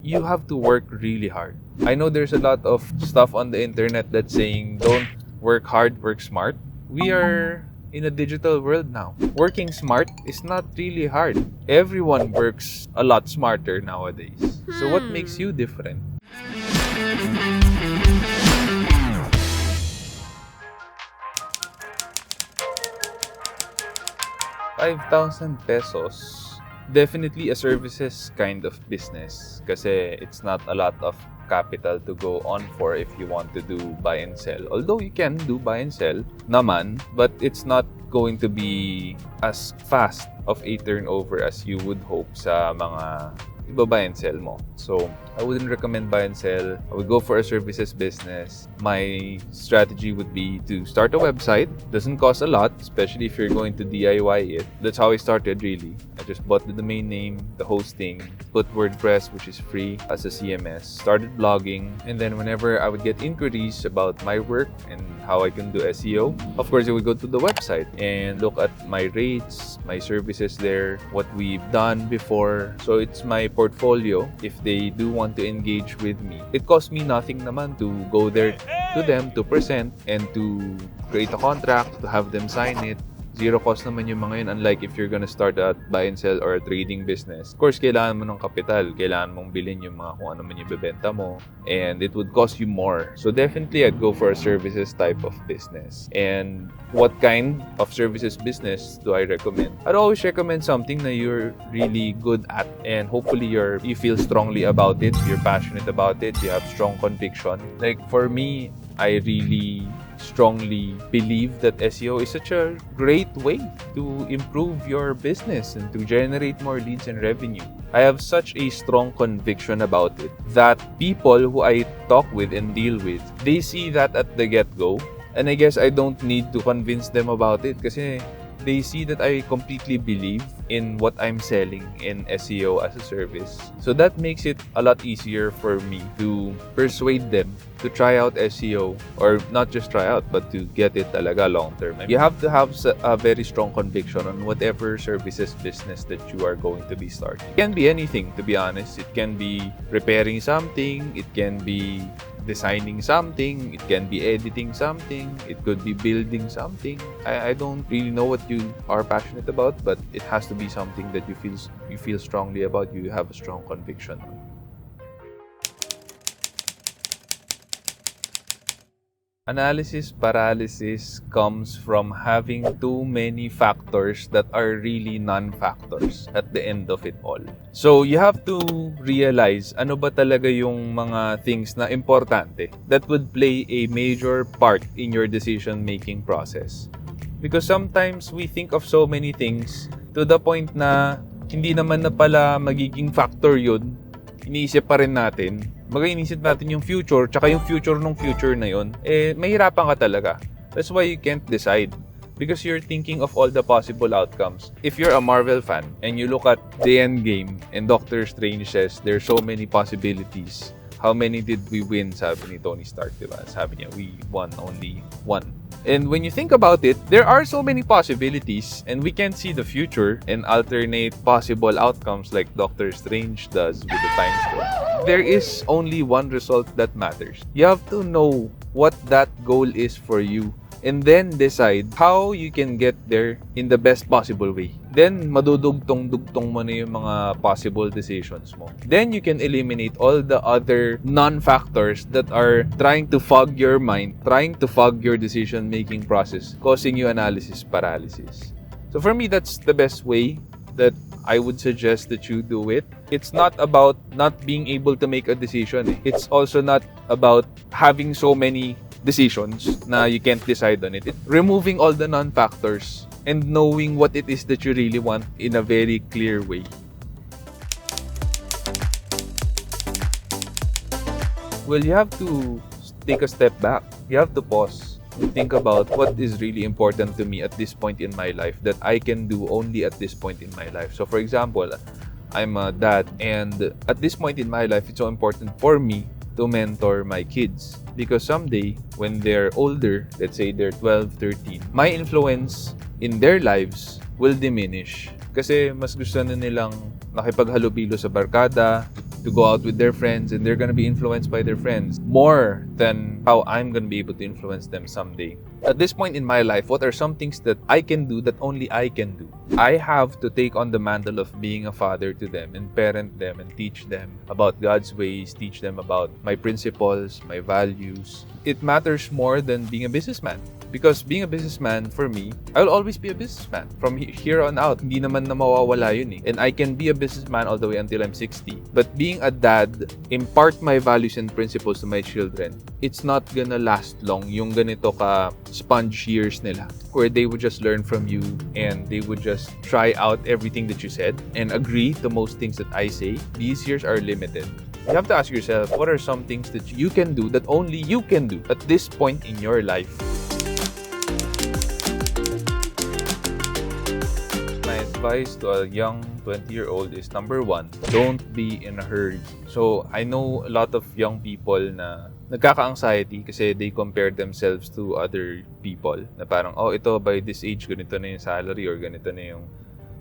you have to work really hard. I know there's a lot of stuff on the internet that's saying don't work hard, work smart. We are in a digital world now. Working smart is not really hard. Everyone works a lot smarter nowadays. So what makes you different? ₱5,000. Definitely a services kind of business kasi it's not a lot of capital to go on for if you want to do buy and sell. Although you can do buy and sell naman, but it's not going to be as fast of a turnover as you would hope sa mga iba buy and sell mo. So, I wouldn't recommend buy and sell. I would go for a services business. My strategy would be to start a website. Doesn't cost a lot, especially if you're going to DIY it. That's how I started, really. I just bought the domain name, the hosting, put WordPress, which is free, as a CMS, started blogging, and then whenever I would get inquiries about my work and how I can do SEO, of course, I would go to the website and look at my rates, my services there, what we've done before. So it's my portfolio if they do want to engage with me. It costs me nothing naman to go there to them to present and to create a contract, to have them sign it. Zero cost naman yung mga yun, unlike if you're gonna start a buy and sell or a trading business. Of course, kailangan mo ng kapital. Kailangan mong bilhin yung mga kung ano man yung bebenta mo. And it would cost you more. So definitely, I'd go for a services type of business. And what kind of services business do I recommend? I'd always recommend something that you're really good at. And hopefully, you feel strongly about it. You're passionate about it. You have strong conviction. Like for me, I really strongly believe that SEO is such a great way to improve your business and to generate more leads and revenue. I have such a strong conviction about it that people who I talk with and deal with, they see that at the get-go, and I guess I don't need to convince them about it kasi they see that I completely believe in what I'm selling in SEO as a service. So that makes it a lot easier for me to persuade them to try out SEO, or not just try out, but to get it talaga long term. You have to have a very strong conviction on whatever services business that you are going to be starting. It can be anything, to be honest. It can be repairing something, it can be designing something, it can be editing something, it could be building something. I don't really know what you are passionate about, but it has to be something that you feel strongly about, you have a strong conviction on. Analysis paralysis comes from having too many factors that are really non-factors at the end of it all. So, you have to realize ano ba talaga yung mga things na importante that would play a major part in your decision-making process. Because sometimes we think of so many things to the point na hindi naman na pala magiging factor yun, iniisip pa rin natin. Iniisip natin yung future, tsaka yung future nung future na yun, mahirapan ka talaga. That's why you can't decide. Because you're thinking of all the possible outcomes. If you're a Marvel fan, and you look at the Endgame, and Doctor Strange says, there's so many possibilities. How many did we win? Sabi ni Tony Stark, diba? Sabi niya, we won only one. And when you think about it, there are so many possibilities, and we can't see the future and alternate possible outcomes like Doctor Strange does with the time stone. There is only one result that matters. You have to know what that goal is for you, and then decide how you can get there in the best possible way. Then, madudugtong-dugtong mo na yung mga possible decisions mo. Then, you can eliminate all the other non-factors that are trying to fog your mind, trying to fog your decision-making process, causing you analysis paralysis. So, for me, that's the best way that I would suggest that you do it. It's not about not being able to make a decision. It's also not about having so many decisions na you can't decide on it. Removing all the non-factors and knowing what it is that you really want in a very clear way. Well, you have to take a step back. You have to pause. Think about what is really important to me at this point in my life that I can do only at this point in my life. So, for example, I'm a dad, and at this point in my life, it's so important for me to mentor my kids. Because someday, when they're older, let's say they're 12, 13, my influence in their lives will diminish. Kasi mas gusto na nilang makipaghalubilo sa barkada, to go out with their friends, and they're gonna be influenced by their friends more than how I'm gonna be able to influence them someday. At this point in my life, what are some things that I can do that only I can do? I have to take on the mantle of being a father to them and parent them and teach them about God's ways, teach them about my principles, my values. It matters more than being a businessman. Because being a businessman, for me, I'll always be a businessman. From here on out, hindi naman na mawawala yun eh. And I can be a businessman all the way until I'm 60. But being a dad, impart my values and principles to my children, it's not gonna last long. Yung ganito ka sponge years nila, where they would just learn from you and they would just try out everything that you said and agree to most things that I say. These years are limited. You have to ask yourself, what are some things that you can do that only you can do at this point in your life? Advice to a young 20-year-old is, number one, don't be in a hurry. So, I know a lot of young people na nagkaka-anxiety kasi they compare themselves to other people na parang, oh, ito by this age, ganito na yung salary or ganito na yung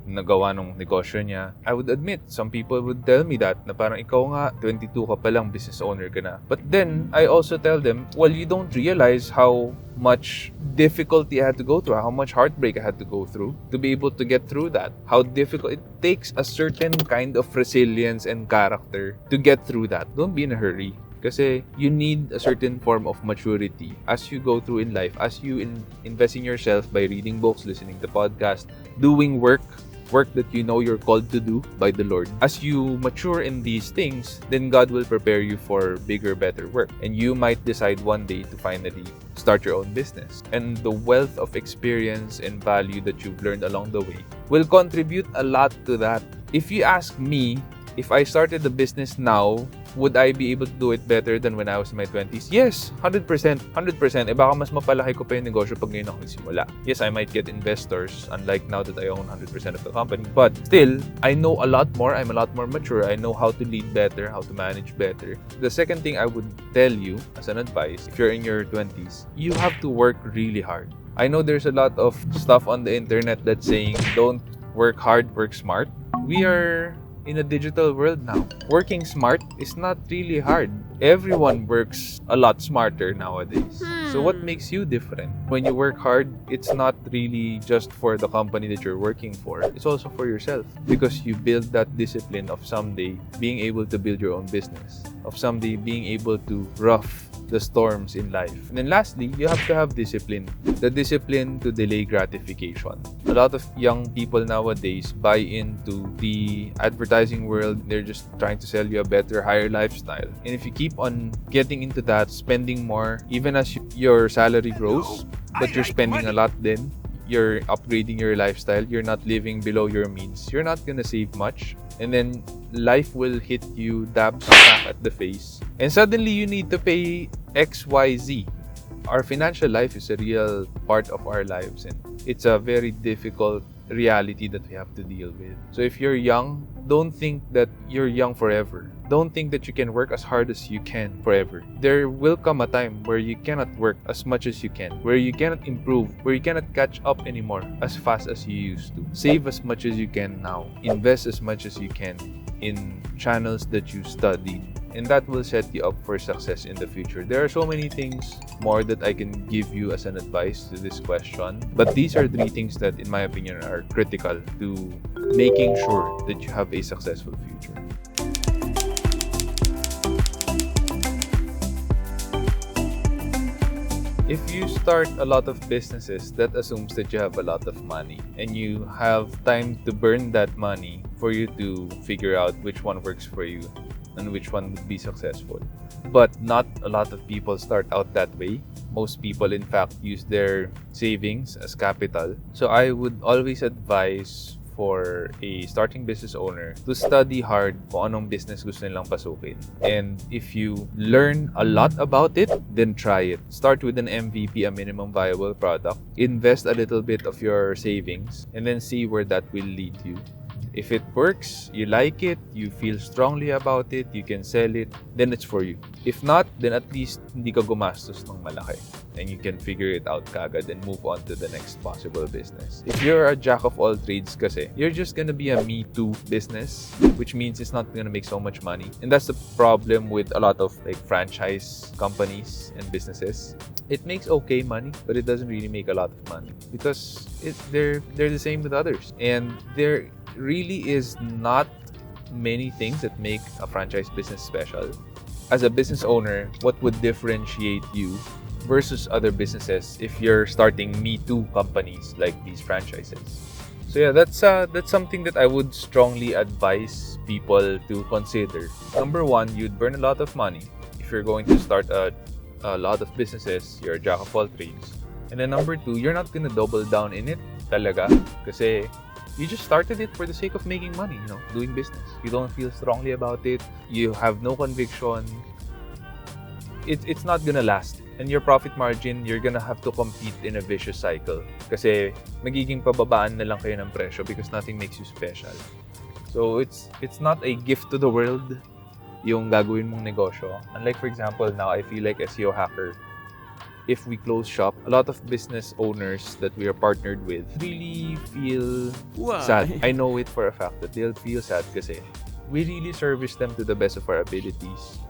nagawa ng negosyo niya. I would admit, some people would tell me that na parang ikaw nga, 22 ka pa lang, business owner ka na. But then, I also tell them, well, you don't realize how much difficulty I had to go through, how much heartbreak I had to go through to be able to get through that. How difficult it takes a certain kind of resilience and character to get through that. Don't be in a hurry. Kasi you need a certain form of maturity as you go through in life, as you invest in yourself by reading books, listening to podcasts, doing work that you know you're called to do by the Lord. As you mature in these things, then God will prepare you for bigger, better work. And you might decide one day to finally start your own business. And the wealth of experience and value that you've learned along the way will contribute a lot to that. If you ask me, if I started the business now, would I be able to do it better than when I was in my 20s? Yes, 100%. 100%. Baka mas mapalaki ko pa yung negosyo pag ngayon ako nagsimula. Yes, I might get investors, unlike now that I own 100% of the company. But still, I know a lot more. I'm a lot more mature. I know how to lead better, how to manage better. The second thing I would tell you as an advice, if you're in your 20s, you have to work really hard. I know there's a lot of stuff on the internet that's saying, don't work hard, work smart. We are in a digital world now. Working smart is not really hard. Everyone works a lot smarter nowadays. So what makes you different? When you work hard, it's not really just for the company that you're working for. It's also for yourself. Because you build that discipline of someday being able to build your own business. Of someday being able to rough the storms in life. And then lastly, you have to have discipline. The discipline to delay gratification. A lot of young people nowadays buy into the advertising world. They're just trying to sell you a better, higher lifestyle. And if you keep on getting into that, spending more, even as your salary grows, but you're spending a lot then, you're upgrading your lifestyle, you're not living below your means, you're not gonna save much. And then life will hit you dab smack at the face. And suddenly you need to pay XYZ. Our financial life is a real part of our lives, and it's a very difficult reality that we have to deal with. So if you're young, don't think that you're young forever. Don't think that you can work as hard as you can forever. There will come a time where you cannot work as much as you can, where you cannot improve, where you cannot catch up anymore as fast as you used to. Save as much as you can now. Invest as much as you can in channels that you study, and that will set you up for success in the future. There are so many things more that I can give you as an advice to this question, but these are 3 things that, in my opinion, are critical to making sure that you have a successful future. If you start a lot of businesses, that assumes that you have a lot of money and you have time to burn that money for you to figure out which one works for you and which one would be successful. But not a lot of people start out that way. Most people, in fact, use their savings as capital. So I would always advise for a starting business owner to study hard kung anong business gusto nilang pasukin. And if you learn a lot about it, then try it. Start with an MVP, a minimum viable product. Invest a little bit of your savings and then see where that will lead you. If it works, you like it, you feel strongly about it, you can sell it, then it's for you. If not, then at least hindi ka gumastos ng malaki. And you can figure it out kagad and move on to the next possible business. If you're a jack of all trades kasi, you're just gonna be a me too business, which means it's not gonna make so much money. And that's the problem with a lot of like franchise companies and businesses. It makes okay money, but it doesn't really make a lot of money because they're the same with others. And there really is not many things that make a franchise business special. As a business owner, what would differentiate you versus other businesses if you're starting Me Too companies like these franchises? So yeah, that's something that I would strongly advise people to consider. Number one, you'd burn a lot of money if you're going to start a lot of businesses. You're a jack of all trades. And then number two, you're not gonna double down in it talaga kasi you just started it for the sake of making money, doing business. You don't feel strongly about it. You have no conviction. It's not gonna last. And your profit margin, you're gonna have to compete in a vicious cycle. Kasi magiging pababaan na lang kayo ng presyo because nothing makes you special. So it's not a gift to the world yung gagawin mong negosyo. Unlike, for example, now I feel like SEO hacker. If we close shop, a lot of business owners that we are partnered with really feel sad. I know it for a fact that they'll feel sad kasi we really service them to the best of our abilities.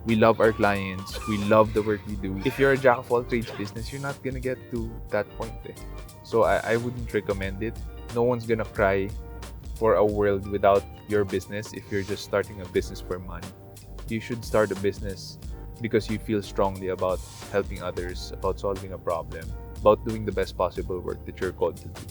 We love our clients. We love the work we do. If you're a jack of all trades business, you're not gonna get to that point. So I wouldn't recommend it. No one's gonna cry for a world without your business if you're just starting a business for money. You should start a business because you feel strongly about helping others, about solving a problem, about doing the best possible work that you're called to do.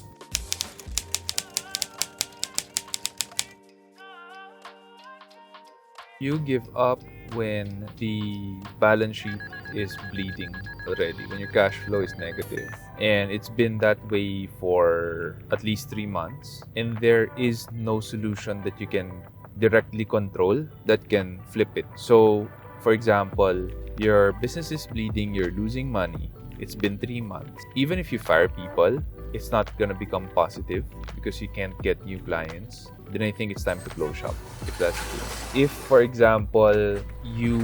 You give up when the balance sheet is bleeding already, when your cash flow is negative. And it's been that way for at least 3 months. And there is no solution that you can directly control that can flip it. So, for example, your business is bleeding, you're losing money. It's been 3 months. Even if you fire people, it's not gonna become positive because you can't get new clients. Then I think it's time to close shop, if that's true. If, for example, you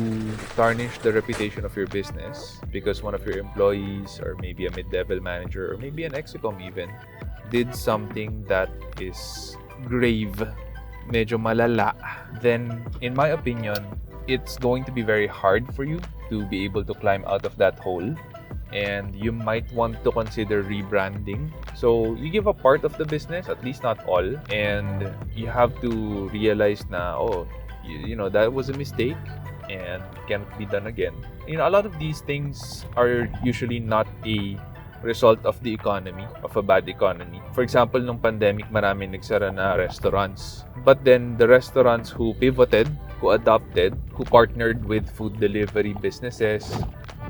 tarnish the reputation of your business because one of your employees or maybe a mid-level manager or maybe an execom even did something that is grave, medyo malala, then in my opinion, it's going to be very hard for you to be able to climb out of that hole, and you might want to consider rebranding. So you give a part of the business, at least not all, and you have to realize na, that was a mistake and can't be done again. A lot of these things are usually not a result of the economy, of a bad economy. For example, nung pandemic, marami nagsara na restaurants. But then the restaurants who pivoted, who adopted, who partnered with food delivery businesses,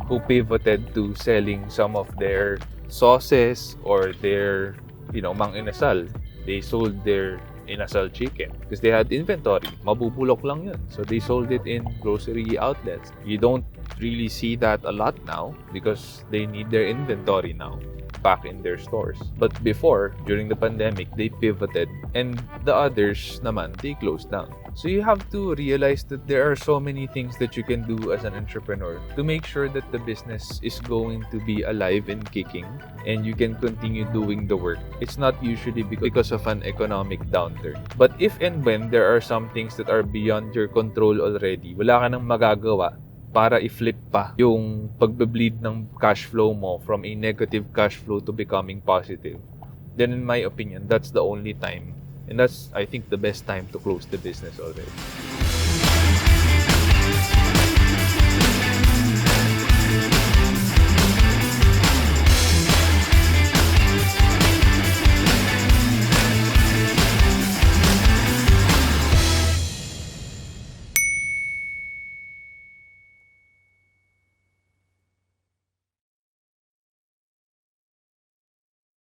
who pivoted to selling some of their sauces or their, mang inasal. They sold their inasal chicken because they had inventory. Mabubulok lang yun. So they sold it in grocery outlets. You don't really see that a lot now because they need their inventory now back in their stores. But before, during the pandemic, they pivoted, and the others naman, they closed down. So you have to realize that there are so many things that you can do as an entrepreneur to make sure that the business is going to be alive and kicking and you can continue doing the work. It's not usually because of an economic downturn. But if and when there are some things that are beyond your control already, wala ka nang magagawa para i-flip pa yung pagbe-bleed ng cash flow mo from a negative cash flow to becoming positive, then in my opinion, that's the only time. And that's, I think, the best time to close the business already.